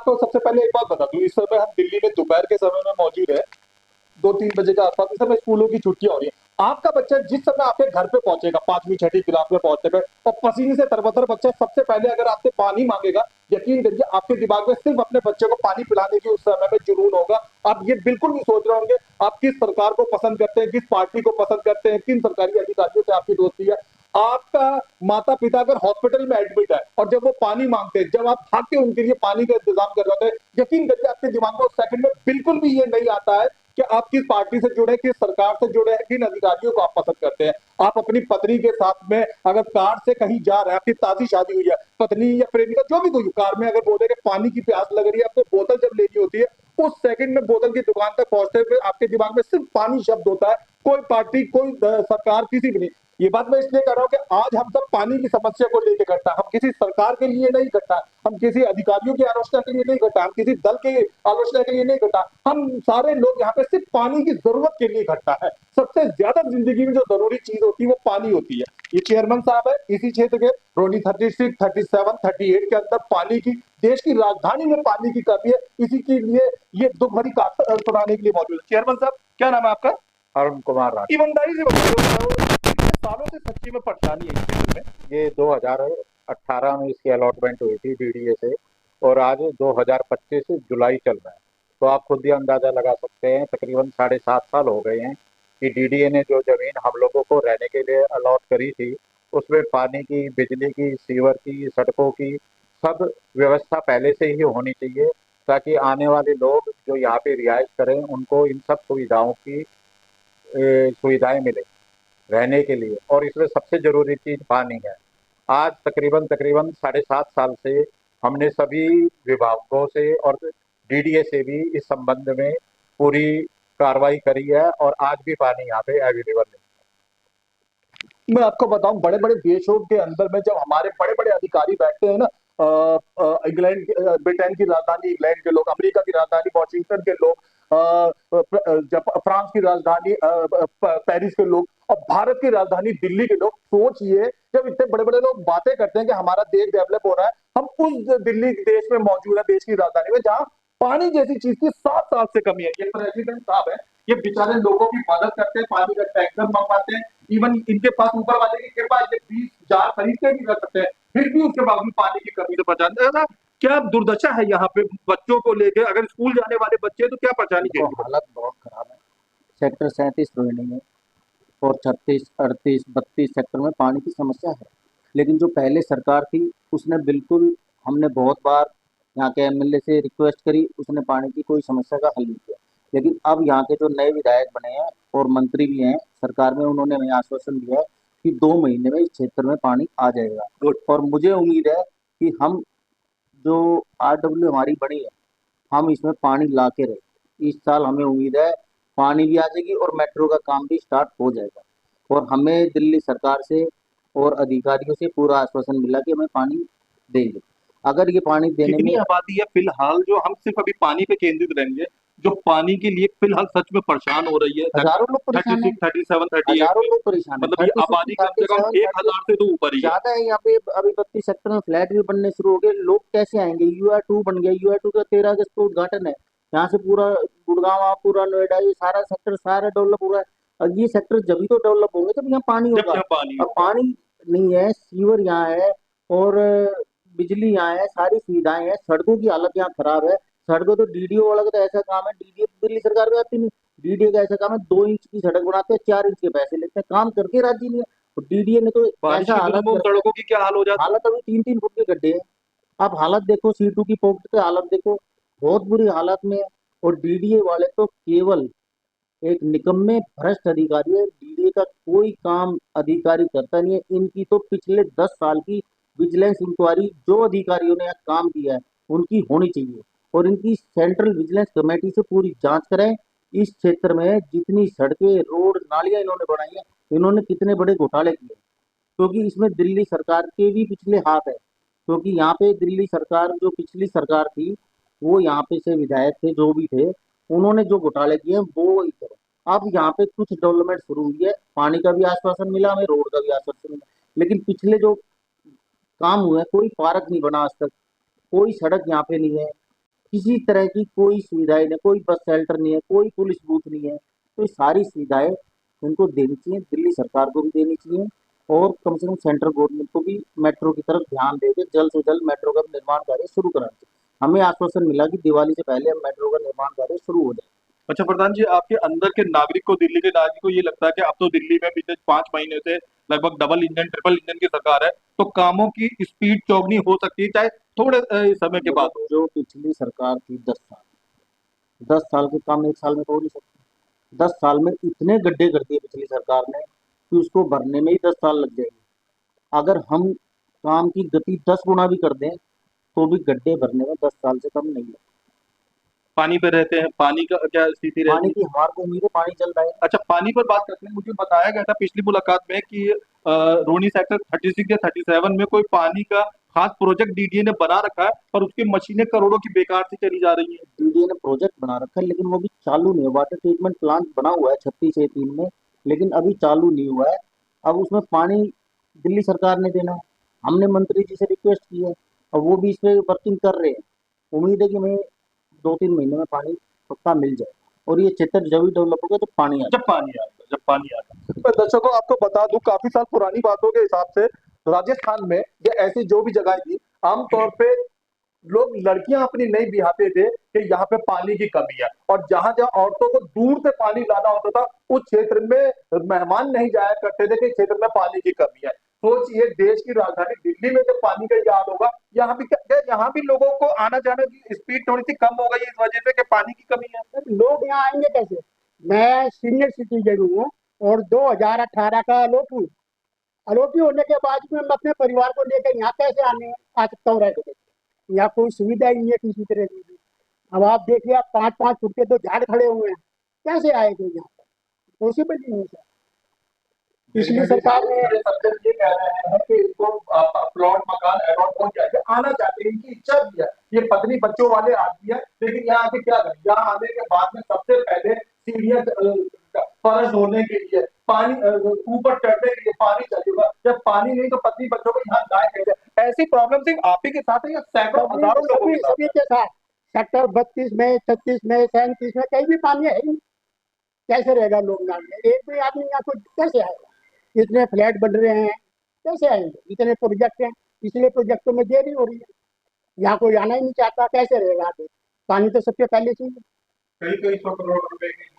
आपको सबसे पहले एक बात बता दूं, इस समय हम दिल्ली में दोपहर के समय में मौजूद है, 2-3 बजे के आसपास। इस समय स्कूलों की छुट्टियां हो रही है। आपका बच्चा जिस समय आपके घर पे पहुंचेगा 5वीं 6वीं क्लास में पहुंचने पे, और पसीने से तरबतर बच्चा सबसे पहले अगर आपसे पानी मांगेगा, यकीन करिए आपके दिमाग में सिर्फ अपने बच्चे को पानी पिलाने की उस समय में जुनून होगा। आप ये बिल्कुल नहीं सोच रहे होंगे आप किस सरकार को पसंद करते हैं, किस पार्टी को पसंद करते हैं, किन सरकारी अधिकारियों से आपकी दोस्ती है। आपका माता पिता अगर हॉस्पिटल में एडमिट है और जब वो पानी मांगते हैं, जब आप भाग के उनके लिए पानी का इंतजाम कर रहे होते हैं, यकीन करिए आपके दिमाग में उस सेकंड में बिल्कुल भी ये नहीं आता है कि आप किस पार्टी से जुड़े, किस सरकार से जुड़े हैं, किन अधिकारियों को आप पसंद करते हैं। आप अपनी पत्नी के साथ में अगर कार से कहीं जा रहे हैं, आपकी ताजी शादी हुई है, पत्नी या प्रेमिका जो भी कोई कार में अगर बोले कि पानी की प्यास लग रही है, आपको बोतल जब लेनी होती है, उस सेकंड में बोतल की दुकान तक पहुंचते हुए आपके दिमाग में सिर्फ पानी शब्द होता है। कोई पार्टी, कोई सरकार, किसी भी नहीं। ये बात मैं इसलिए कर रहा हूं कि आज हम सब पानी की समस्या को लेकर इकट्ठा, हम किसी सरकार के लिए नहीं इकट्ठा, हम किसी अधिकारियों की आलोचना के लिए नहीं इकट्ठा, हम किसी दल की आलोचना के लिए नहीं इकट्ठा। हम सारे लोग यहाँ पे सिर्फ पानी की जरूरत के लिए इकट्ठा है। सबसे ज्यादा जिंदगी में जो जरूरी चीज होती है वो पानी होती है। ये चेयरमैन साहब है इसी क्षेत्र के, रोनी 36, 37, 38 के अंदर पानी की, देश की राजधानी में पानी की कमी है। इसी के लिए ये दुख भरी कहानी सुनाने के लिए मौजूद है। चेयरमैन साहब, क्या नाम है आपका? अरुण कुमार राठी। ईमानदारी से बताइए, कितने सालों से सच्ची में परेशानी है इस क्षेत्र में? ये 2018 में इसकी अलॉटमेंट हुई थी डीडीए से, और आज 2025 जुलाई चल रहा है। तो आप खुद ही अंदाजा लगा सकते हैं, तकरीबन 7.5 साल हो गए हैं कि डीडीए ने जो जमीन हम लोगों को रहने के लिए अलॉट करी थी, उसमें पानी की, बिजली की, सीवर की, सड़कों की सब व्यवस्था पहले से ही होनी चाहिए, ताकि आने वाले लोग जो यहाँ पे रिहाइश करें उनको इन सब सुविधाओं की सुविधाएं मिले रहने के लिए। और इसमें सबसे जरूरी चीज पानी है। आज तकरीबन तकरीबन 7.5 साल से हमने सभी विभागों से और डीडीए से भी इस संबंध में पूरी कार्रवाई करी है, और आज भी पानी यहाँ पे अवेलेबल नहीं। मैं आपको बताऊं, बड़े बड़े देशों के अंदर में जब हमारे बड़े बड़े अधिकारी बैठते हैं ना, इंग्लैंड, ब्रिटेन की राजधानी इंग्लैंड के लोग, अमेरिका की राजधानी वॉशिंगटन के लोग, फ्रांस की राजधानी पेरिस के लोग, और भारत की राजधानी दिल्ली के लोग, सोचिए जब इतने बड़े बड़े लोग बातें करते हैं कि हमारा देश डेवलप हो रहा है, हम उस दिल्ली देश में मौजूद है, देश की राजधानी में, जहां पानी जैसी चीज की 7 साल से कमी है। ये प्रेसिडेंट साहब है, ये बेचारे लोगों की मदद करते हैं, पानी का टैंकर मंगवाते हैं, इवन इनके पास ऊपर वाले की कृपा है, 20 जार खरीदते भी कर सकते हैं, फिर भी उसके बावजूद पानी की कमी से परेशान है ना। क्या दुर्दशा है यहाँ पे बच्चों को लेके, अगर स्कूल जाने वाले बच्चे तो क्या परेशानी देखो, है? हालत बहुत खराब है। सेक्टर 37 रोहिणी में और 36, 38, 32 सेक्टर में पानी की समस्या है। लेकिन जो पहले सरकार थी उसने बिल्कुल, हमने बहुत बार यहाँ के एमएलए से रिक्वेस्ट करी, उसने पानी की कोई समस्या का हल नहीं किया। लेकिन अब यहाँ के जो नए विधायक बने हैं और मंत्री भी हैं सरकार में, उन्होंने हमें आश्वासन दिया है कि 2 महीने में इस क्षेत्र में पानी आ जाएगा। और मुझे उम्मीद है कि हम जो आरडब्ल्यू हमारी बनी है, हम इसमें पानी ला के रहे। इस साल हमें उम्मीद है पानी भी आ जाएगी और मेट्रो का काम भी स्टार्ट हो जाएगा। और हमें दिल्ली सरकार से और अधिकारियों से पूरा आश्वासन मिला कि हमें पानी देंगे। अगर ये पानी देने कितनी में आबादी है फिलहाल जो हम सिर्फ अभी पानी पे केंद्रित रहेंगे, जो पानी के लिए फिलहाल सच में परेशान हो रही है? हजारों लोग परेशान है, 36, 37, 38 हजारों लोग परेशान है। मतलब ये 36, आबादी कम से कम 37, 1,000 से तो ऊपर ही है। ज्यादा है। यहाँ पे अभी 32 सेक्टर में फ्लैट भी बनने शुरू हो गए। लोग कैसे आएंगे? UR2 बन गया, UR2 का 13 अगस्त को उद्घाटन है। यहाँ से पूरा गुड़गांव, पूरा नोएडा, ये सारा सेक्टर सारा डेवलप हो रहा है। और ये सेक्टर जब भी तो डेवलप होंगे जब यहाँ पानी जब होगा। यहाँ पानी और होगा। पानी नहीं है, सीवर यहाँ है और बिजली यहाँ है, सारी सुविधाएं हैं। सड़कों की हालत यहाँ खराब है। सड़कों तो डीडीओ वाला का तो ऐसा काम है, डीडीओ दिल्ली सरकार में आती नहीं। डीडीए का ऐसा काम है, 2 इंच की सड़क बनाते हैं, 4 इंच के पैसे लेते हैं, काम करके राजी नहीं है। तो डीडीए ने तो बारिश ऐसा के हालत दिनों में कर, सड़कों की क्या हाल हो जाता है? हालत अभी 3-3 फुट के गड्ढे हैं। आप हालत देखो, C2 की पॉकेट की हालत देखो, बहुत बुरी हालत में है। और डीडीए वाले तो केवल एक निकम्मे भ्रष्ट अधिकारी है। डीडीए का कोई काम अधिकारी करता नहीं है। इनकी तो पिछले 10 साल की विजिलेंस इंक्वायरी जो अधिकारियों ने यहाँ काम किया है उनकी होनी चाहिए, और इनकी सेंट्रल विजिलेंस कमेटी से पूरी जांच करें। इस क्षेत्र में जितनी सड़कें, रोड, नालियां इन्होंने बनाई है, इन्होंने कितने बड़े घोटाले किए, क्योंकि इसमें दिल्ली सरकार के भी पिछले हाथ है। क्योंकि यहाँ पे दिल्ली सरकार, जो पिछली सरकार थी, वो यहाँ पे से विधायक थे जो भी थे, उन्होंने जो घोटाले किए हैं वो वही करो। अब यहाँ पे कुछ डेवलपमेंट शुरू हुई है, पानी का भी आश्वासन मिला हमें, रोड का भी आश्वासन मिला, लेकिन पिछले जो काम हुए, कोई पार्क नहीं बना आज तक, कोई सड़क यहाँ पे नहीं है। किसी तरह की कोई सुविधाएं नहीं, कोई बस शेल्टर नहीं है, कोई पुलिस बूथ नहीं है। तो ये सारी सुविधाएं उनको देनी चाहिए, दिल्ली सरकार को भी देनी चाहिए, और कम से कम सेंट्रल गवर्नमेंट को भी मेट्रो की तरफ ध्यान देकर जल्द से जल्द मेट्रो का निर्माण कार्य शुरू कराना चाहिए। हमें आश्वासन मिला कि दिवाली से पहले हम मेट्रो का निर्माण कार्य शुरू हो जाए। अच्छा प्रधान जी, आपके अंदर के नागरिक को, दिल्ली के नागरिक को ये लगता है कि अब तो दिल्ली में पिछले 5 महीने से लगभग डबल इंजन ट्रिपल इंजन की सरकार है, तो कामों की स्पीड चौगनी हो सकती है, चाहे थोड़े समय के बाद हो। जो पिछली सरकार थी 10 साल के काम 1 साल में तो हो नहीं सकते। 10 साल में इतने गड्ढे कर दिए पिछली सरकार ने कि उसको भरने में ही 10 साल लग जाएंगे। अगर हम काम की गति 10 गुना भी कर दें तो भी गड्ढे भरने में 10 साल से कम नहीं लगता। पानी पे रहते हैं, पानी का क्या स्थिति रहती पानी है? की हमारे को उम्मीद है पानी चल रहा है। अच्छा, पानी पर बात करते हैं। मुझे बताया गया था पिछली मुलाकात में कि रोहनी सेक्टर 36 या 37 में कोई पानी का खास प्रोजेक्ट डीडीए ने बना रखा है, पर उसकी मशीनें करोड़ों की बेकार से चली जा रही हैं। डीडीए ने प्रोजेक्ट बना रखा है लेकिन वो भी चालू नहीं है। वाटर ट्रीटमेंट प्लांट बना हुआ है 36A3 में, लेकिन अभी चालू नहीं हुआ है। अब उसमें पानी दिल्ली सरकार ने देना है। हमने मंत्री जी से रिक्वेस्ट की है और वो भी इस पे वर्किंग कर रहे हैं। उम्मीद है कि हमें 2-3 महीने में पानी पक्का मिल जाए, और ये क्षेत्र जब भी डेवलप होगा जब पानी आ जब पानी आएगा, जब पानी आएगा। मैं दर्शकों आपको बता दूं, काफी साल पुरानी बातों के हिसाब से राजस्थान में या ऐसी जो भी जगह थी, आमतौर पे लोग लड़कियां अपनी नहीं बिहाते थे कि यहाँ पे पानी की कमी है, और जहां जहां औरतों को दूर से पानी लाना होता था, उस क्षेत्र में मेहमान नहीं जाया करते थे कि इस क्षेत्र में पानी की कमी है। सोचिए, देश की राजधानी दिल्ली में जब पानी का याद होगा, यहाँ भी क्या, यहाँ भी लोगों को आना जाने की स्पीड थोड़ी सी कम हो गई है इस वजह से कि पानी की कमी है। लोग यहाँ आएंगे कैसे? मैं सीनियर सिटीजन हूँ और 2018 का अलॉट हूँ। अलॉटी होने के बाद में मैं अपने परिवार को लेकर यहाँ कैसे आने आ सकता हूँ? रह के यहाँ कोई सुविधा ही नहीं है किसी तरह की भी। अब आप देखिए, आप 5-5 फुट के तो झाड़ खड़े हुए हैं, कैसे आएंगे यहाँ पर? पॉसिबल ही नहीं सर। पिछली सरकार ने ये कह रहे हैं कि इनको प्लॉट मकान अलॉट हो जाएगा, आना चाहते हैं, इनकी इच्छा भी है, ये पत्नी बच्चों वाले आदमी है, लेकिन यहाँ आके क्या करें? यहाँ आने के बाद में सबसे पहले सीढ़ियां फर्श धोने के लिए पानी, ऊपर चढ़ने के लिए पानी चाहिए। जब पानी नहीं तो पत्नी बच्चों को यहाँ लाए कैसे? ऐसी प्रॉब्लम सिर्फ आप ही के साथ है या सैकड़ों हजारों लोगों के साथ सभी के साथ सेक्टर 32 में, 36 में, 37 में कहीं भी पानी है ही नहीं। कैसे रहेगा लोग नाम में? एक भी आदमी यहाँ को कैसे आएगा? इतने फ्लैट बन रहे हैं, कैसे आएंगे? इतने प्रोजेक्ट हैं, इसलिए प्रोजेक्टों में देरी हो रही है। यहाँ कोई आना ही नहीं चाहता, कैसे रहेगा आगे? पानी तो सबसे पहले चाहिए। कई कई 100 करोड़ रुपए की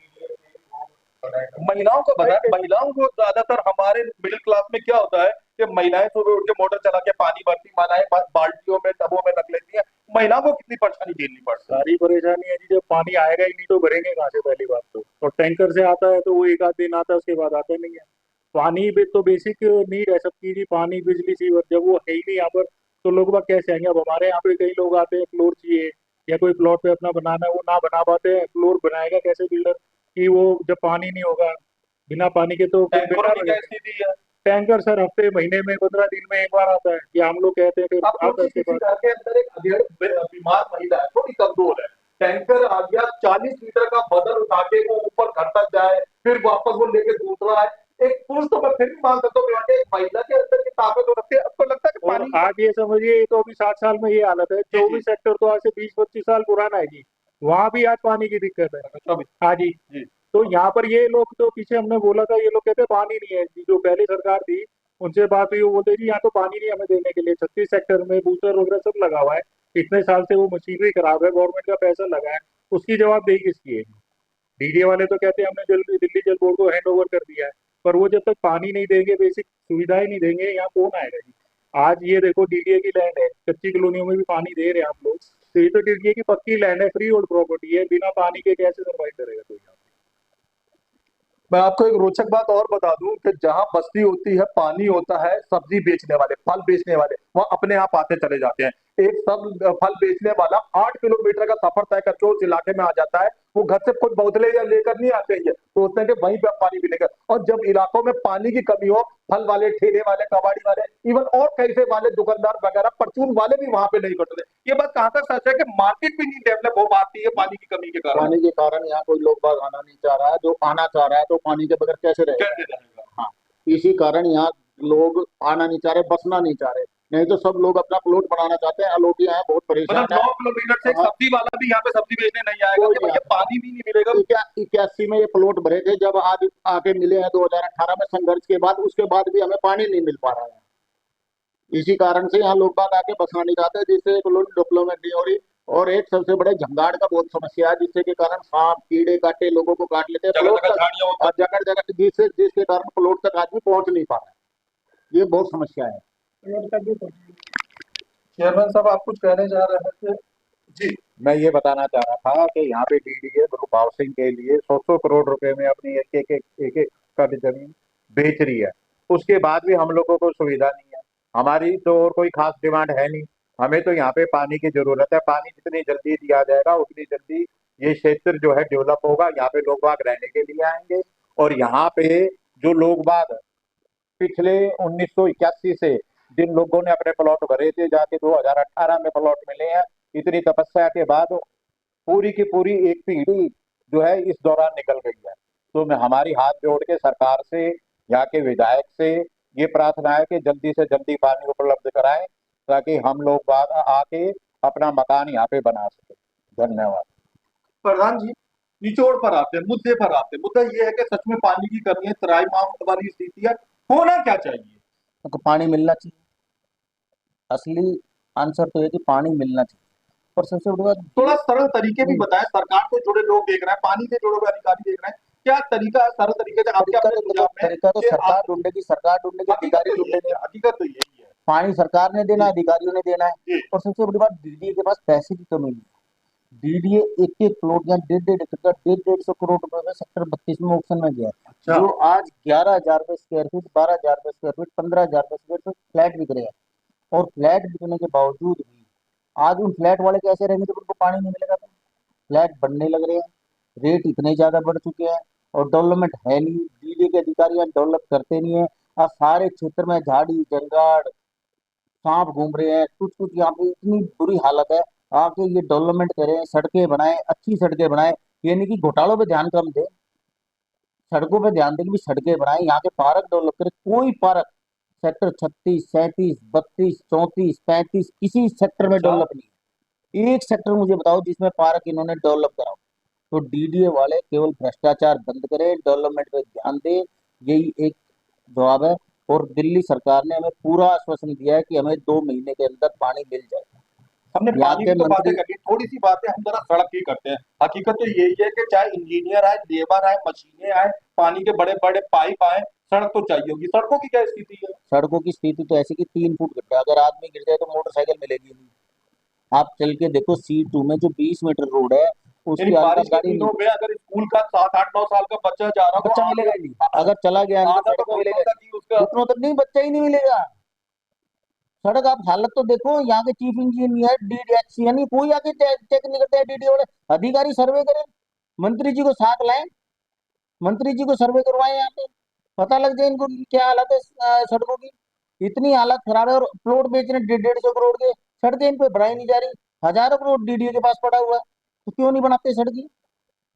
महिलाओं को बताया। महिलाओं को ज्यादातर हमारे मिडिल क्लास में क्या होता है कि महिलाएं सुबह उठ के मोटर चला के पानी भरती, महिलाएं बाल्टियों में टबों में रख लेती हैं। महिलाओं को कितनी परेशानी झेलनी पड़ती है? सारी परेशानी है जी, जब पानी आएगा ही नहीं तो भरेंगे कहाँ से? पहली बात तो, और टैंकर से आता है तो वो एक आध दिन आता है, उसके बाद आता नहीं है। पानी भी तो बेसिक नीड है सबकी जी, पानी बिजली सीवर, जब वो है ही नहीं यहाँ पर तो लोग बाग कैसे आएंगे? अब हमारे यहाँ पे कई लोग आते हैं, फ्लोर चाहिए या कोई प्लॉट पे अपना बनाना है, वो ना बना पाते हैं, फ्लोर बनाएगा कैसे बिल्डर? कि वो जब पानी नहीं होगा, बिना पानी के तो फिर टैंकरों की क्या स्थिति है? टैंकर सर हफ्ते महीने में 15 दिन में एक बार आता है, कि हम लोग कहते हैं फिर अब आता है किसी उसके बाद। घर के अंदर एक अधेड़ बीमार महिला है, थोड़ी कमजोर है, टैंकर आ गया, 40 लीटर का बदल उठा के वो ऊपर घर तक जाए, फिर वापस वो लेके दूसरा है। एक पुरुष तो मैं फिर भी मान सकता हूँ, एक महिला के अंदर की ताकत हो सकती है। आपको लगता है कि और पानी आज ये समझिए, तो अभी 60 साल में ये हालत है, 24 सेक्टर तो आज से 20-25 साल पुराना है जी, वहां भी आज पानी की दिक्कत है। हाँ जी। जी। तो यहाँ पर ये लोग तो पीछे हमने बोला था, ये लोग कहते हैं पानी नहीं है जी, जो पहली सरकार थी उनसे बात हुई, वो बोलते जी यहाँ तो पानी नहीं हमें देने के लिए। 36 सेक्टर में बूस्टर वगैरह सब लगा हुआ है, इतने साल से वो मशीनरी खराब है, गवर्नमेंट का पैसा लगा है, उसकी जवाबदेही किसकी है? डीडीए वाले तो कहते हैं हमने दिल्ली जल बोर्ड को हैंड ओवर कर दिया है, पर वो जब तक पानी नहीं देंगे, बेसिक सुविधाएं नहीं देंगे, यहाँ कौन आएगा जी? आज ये देखो डीडीए की लैंड है, कच्ची कॉलोनियों में भी पानी दे रहे हैं आप लोग, तो ये तो डीडीए की पक्की लैंड है, फ्री होल्ड प्रॉपर्टी है, बिना पानी के कैसे सर्वाइव करेगा कोई यहाँ? मैं आपको एक रोचक बात और बता दूं कि जहां बस्ती होती है, पानी होता है, सब्जी बेचने वाले, फल बेचने वाले वहां अपने आप आते चले जाते हैं। एक सब फल बेचने वाला 8 किलोमीटर का सफर तय करके उस इलाके में आ जाता है। वो घर से खुद बोतलें या लेकर नहीं आते हैं, सोचते हैं कि वहीं पे आप पानी मिलेगा। और जब इलाकों में पानी की कमी हो, फल वाले, ठेले वाले, कबाड़ी वाले, इवन और कैसे वाले, दुकानदार वगैरह, परचून वाले भी वहां पे नहीं पड़ते। ये बात कहां तक सच है कि मार्केट भी नहीं डेवलप हो पाती है पानी की कमी के कारण? पानी के कारण यहाँ कोई लोग बाग आना नहीं चाह रहा है, जो आना चाह रहा है तो पानी के बगैर कैसे रहेगा? कैसे रहेगा? हाँ, इसी कारण यहाँ लोग आना नहीं चाह रहे, बसना नहीं चाह रहे। नहीं तो सब लोग अपना प्लॉट बनाना चाहते हैं। अलोटियां हैं, बहुत परेशान मतलब है। 9 किलोमीटर से एक हाँ, सब्जी वाला भी यहाँ पे सब्जी बेचने नहीं आएगा कोई कि नहीं भैया आता। पानी भी नहीं मिलेगा। 81 में ये प्लॉट भरे थे, जब आज आके मिले हैं 2018 में संघर्ष के बाद, उसके बाद भी हमें पानी नहीं मिल पा रहा है। इसी कारण से यहाँ लोग बाग आके बसना नहीं चाहते, जिससे एक लोग डेवलपमेंट नहीं हो रही। और एक सबसे बड़े झंगाड़ का बहुत समस्या है, जिससे के कारण सांप कीड़े काटे लोगों को काट लेते हैं जगह प्लॉट जगह तक। झाड़ियां और उत्पन्न। जगह जगह जिसके कारण प्लॉट तक आदमी पहुंच नहीं पा रहा है। ये बहुत समस्या है। चेयरमैन साहब आप कुछ कहने जा रहे थे? जी। मैं ये बताना चाह रहा था कि यहाँ पे डीडीए ग्रुप हाउसिंग के लिए 100 करोड़ रुपए में अपनी एक एकड़ जमीन बेच रही है। उसके बाद भी हम लोगों को सुविधा नहीं है। हमारी तो और कोई खास डिमांड है नहीं। हमें तो यहाँ पे पानी की जरूरत है। पानी जितनी जल्दी दिया जाएगा उतनी जल्दी ये क्षेत्र जो है डेवलप होगा। यहाँ पे लोग बाग रहने के लिए आएंगे। और यहाँ पे जो लोग बाग पिछले 1981 से जिन लोगों ने अपने प्लॉट भरे थे, जाके 2018 में प्लॉट मिले हैं। इतनी तपस्या के बाद पूरी की पूरी एक पीढ़ी जो है इस दौरान निकल गई है। तो मैं हमारी हाथ जोड़ के सरकार से, यहाँ के विधायक से ये प्रार्थना है कि जल्दी से जल्दी पानी उपलब्ध कराएं, ताकि हम लोग बाद आके अपना मकान यहाँ पे बना सके। धन्यवाद। प्रधान जी, निचोड़ पर आते हैं, मुद्दे पर आते हैं। मुद्दा ये है कि सच में पानी की कमी है, तराई माम वाली स्थिति है, होना क्या चाहिए? तो पानी मिलना चाहिए। असली आंसर तो है कि पानी मिलना चाहिए। और सबसे बड़ी बात थोड़ा सरल तरीके भी नहीं, बताएं। सरकार से जुड़े लोग देख रहे हैं, पानी से जुड़े हुए अधिकारी देख रहे हैं, क्या तरीका है सरल तरीके से आपके तरीका अपने तो देखो, सुझाव में तरीका तो कि सरकार आप? ढूंढेगी, सरकार ढूंढेगी, हकीकत अधिकारी तो यही ढूंढेंगे। है, हकीकत तो यही है। पानी सरकार ने देना, जी। अधिकारियों ने देना है। जी। और सबसे बड़ी बात, डीडीए के पास पैसे की कमी नहीं है। डीडीए एक एक प्लॉट या 1.5 करोड़ रुपए में सेक्टर 32 में ऑप्शन में गया है। अच्छा। जो आज 11,000 रुपए स्क्वायर फीट, 12,000 रुपए स्क्वायर फीट, 15,000 रुपए स्क्वायर फीट फ्लैट बिक रहे हैं। और फ्लैट बिकने के बावजूद भी आज उन फ्लैट वाले कैसे रहेंगे जब उनको पानी नहीं मिलेगा? तो फ्लैट बनने लग रहे हैं, रेट इतने ज्यादा बढ़ चुके हैं, और डेवलपमेंट है नहीं। डीडीए के अधिकारी यहाँ डेवलप करते नहीं है। और सारे क्षेत्र में झाड़ी जंगाड़, सांप घूम रहे हैं, कुछ कुछ यहाँ पे इतनी बुरी हालत है। आके ये डेवलपमेंट करें, सड़कें बनाएं, अच्छी सड़कें बनाएं। ये नहीं कि घोटालों पे ध्यान कम दे, सड़कों पे ध्यान दें, कि भी सड़कें बनाएं, यहाँ के पार्क डेवलप करें। कोई पार्क सेक्टर 36, 37, 32, 34, 35 किसी सेक्टर में अच्छा। डेवलप नहीं है। एक सेक्टर मुझे बताओ जिसमें पार्क इन्होंने डेवलप कराओ। तो डीडीए वाले केवल भ्रष्टाचार बंद करें, डेवलपमेंट पे ध्यान दें, यही एक जवाब है। और दिल्ली सरकार ने हमें पूरा आश्वासन दिया है कि हमें 2 महीने के अंदर पानी मिल जाएगा। हमने यहाँ पानी के की तो बातें मंत्री, कर ली, थोड़ी सी बातें हम जरा सड़क की करते हैं। हकीकत तो यही है कि चाहे इंजीनियर आए, लेबर आए, मशीनें आए, पानी के बड़े बड़े पाइप आए, सड़क तो चाहिए होगी। सड़कों की क्या स्थिति है? सड़कों की स्थिति तो ऐसी कि 3 फुट गड्ढा, अगर आदमी गिर जाए तो मोटरसाइकिल मिलेगी नहीं। आप चल के देखो, C2 में जो 20 मीटर रोड है, यानी उसके आसपास बारिश के गाड़ी नहीं दिनों में घुस, अगर स्कूल का 7, 8, 9 साल का बच्चा जा रहा हो बच्चा तो मिलेगा ही नहीं। अगर चला गया अंदर आधा तो सड़क में घुटनों मिलेगा तक ही उसका। नहीं। घुटनों तक नहीं, बच्चा ही नहीं मिलेगा। सड़क आप हालत तो देखो, यहाँ के चीफ इंजीनियर DDHC यानी कोई आके चेक नहीं करते हैं। डीडी वाले अधिकारी सर्वे करें, मंत्री जी को साथ लाएं, मंत्री जी को सर्वे करवाएं, यहाँ पे पता लग जाए इनको कि क्या हालत है सड़कों की। इतनी हालत खराब है। और प्लॉट बेच रहे 150 करोड़ के, सड़कें इन पे बढ़ाई नहीं जा रही। हजारों करोड़ डीडीए के पास पड़ा हुआ है, तो क्यों नहीं बनाते सड़कें?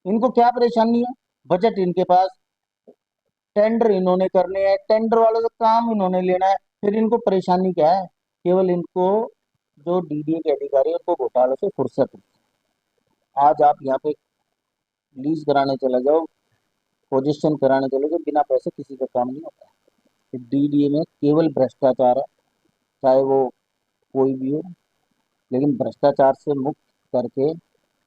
इनको क्या परेशानी है? बजट इनके पास, टेंडर इन्होंने करने हैं, टेंडर वालों से काम इन्होंने लेना है, फिर इनको परेशानी क्या है? केवल इनको, जो डीडीए के अधिकारी हैं, उनको घोटालों से फुर्सत नहीं। आज आप यहाँ पे लीज कराने चले जाओ, पोजीशन कराने चले जाओ, बिना पैसे किसी का काम नहीं होता है। डीडीए में केवल भ्रष्टाचार है, चाहे वो कोई भी हो। लेकिन भ्रष्टाचार से मुक्त करके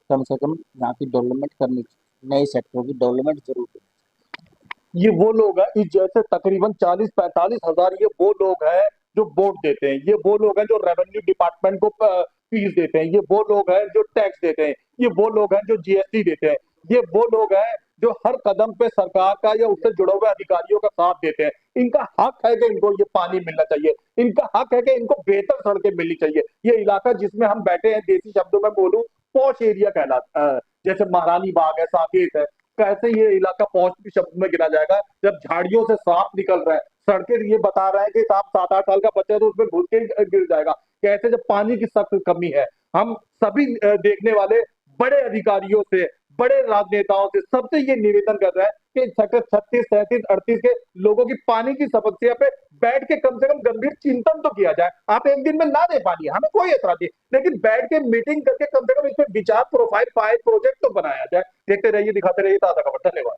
कम से कम यहाँ की डेवलपमेंट करनी चाहिए, नए सेक्टरों की डेवलपमेंट जरूर करनी ये वो लोग हैं, इस जैसे तकरीबन 40-45 हजार ये वो लोग हैं जो वोट देते हैं, ये वो लोग हैं जो रेवेन्यू डिपार्टमेंट को फीस देते हैं, ये वो लोग हैं जो टैक्स देते हैं, ये वो लोग हैं जो जीएसटी देते हैं, ये वो लोग हैं जो हर कदम पे सरकार का या उससे जुड़े हुए अधिकारियों का साथ देते हैं। इनका हक है कि इनको ये पानी मिलना चाहिए, इनका हक है कि इनको बेहतर सड़कें मिलनी चाहिए। ये इलाका जिसमें हम बैठे हैं, देसी शब्दों में बोलूं, पॉश एरिया कहलाता है। जैसे महारानी बाग है, साकेत है, कैसे ये इलाका पहुंच भी शब्द में गिना जाएगा जब झाड़ियों से सांप निकल रहा है? सड़कें ये बता रहा है कि सांप 7-8 साल का बच्चा है तो उसमें घुस के गिर जाएगा। कैसे जब पानी की सख्त कमी है? हम सभी देखने वाले बड़े अधिकारियों से, बड़े राजनेताओं से, सबसे ये निवेदन कर रहा है कि सेक्टर 36, 37, 38 के लोगों की पानी की समस्या पे बैठ के कम से कम गंभीर चिंतन तो किया जाए। आप एक दिन में ना दे पाइए, हमें कोई ऐतराज नहीं, लेकिन बैठ के मीटिंग करके कम से कम इसमें विचार, प्रोफाइल, फाइल, प्रोजेक्ट तो बनाया जाए। देखते रहिए, दिखाते रहिए ताज़ा खबर। धन्यवाद।